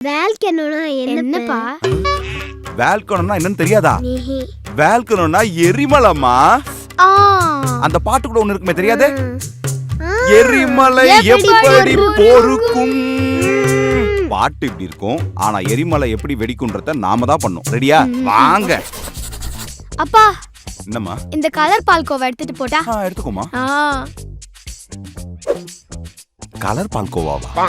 வேல்கனோனா என்னப்பா? வேல்கனோனா என்னன்னு தெரியாதா? வேல்கனோனா எரிமலைமா. அந்த பாட்டு கூட ஒண்ணு இருக்குமே, தெரியாது? எரிமலை எப்படி பொறுக்கும். பாட்டு இப்படி இருக்கும், ஆனா எரிமலை எப்படி வெடிக்கும்ன்றத நாம தான் பண்ணோம். ரெடியா? வாங்க. அப்பா, என்னம்மா? இந்த கலர் பால்கோவா எடுத்துட்டு போட்டா? எடுத்துக்கோமா. கலர் பால்கோவாவா?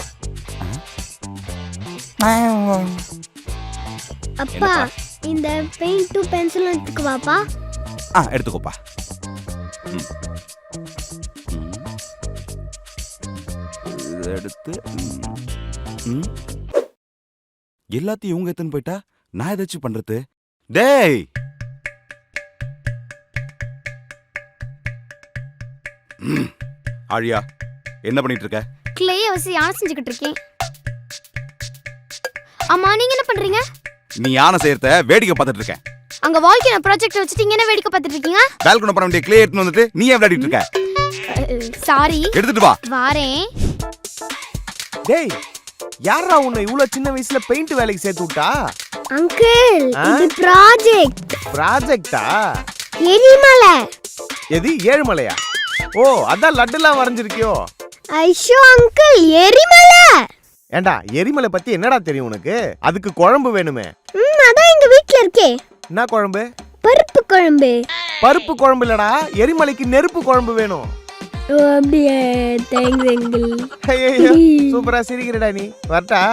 அப்பா, இந்த பெயிண்ட் பென்சில் எடுத்துக்குவாப்பா? எடுத்துக்கோப்பா. எடுத்து எல்லாத்தையும் இவங்க எத்தனை போயிட்டா நான் ஏதாச்சும் பண்றது? டேய், ஆழியா, என்ன பண்ணிட்டு இருக்க? கிளேய வச்சு யானை செஞ்சுக்கிட்டு இருக்கேன். அம்மா, நீங்க என்ன பண்றீங்க? நீ யானை செய்யறத வேடிக்கை பார்த்துட்டு இருக்கேன். அங்க வால்கனோ ப்ராஜெக்ட் வச்சிட்டு என்ன வேடிக்கை பார்த்துட்டு இருக்கீங்க? பால்கனோ பண்ண வேண்டிய கிளே எடுத்து வந்துட்டு நீ ஏன் விளையாடிட்டு இருக்க? சாரி, எடுத்துட்டு வா. வாரேன். டேய், யாரா உன்னை இவ்வளவு சின்ன வயசுல பெயிண்ட் வேலைக்கு சேர்த்து விட்டா? அங்கிள், இது ப்ராஜெக்டா? எரிமலை. எது, ஏழுமலையா? ஓ, அதான் லட்டுலாம் வரைஞ்சிருக்கியோ? ஐயோ அங்கிள், எரிமலை. ஏண்டா, எரிமலை பத்தி என்னடா தெரியும் உனக்கு? அதுக்கு குழம்பு வேணுமே. அதான் எங்க வீட்ல இருக்கே. என்ன குழம்பு? பருப்பு குழம்பு. பருப்பு குழம்பு இல்லடா, எரிமலைக்கு நெருப்பு குழம்பு வேணும். ஓ, அப்படியே. Thanks uncle. ஐயோ, சூப்பரா சிரிக்கிறடா நீ. வரட்டா?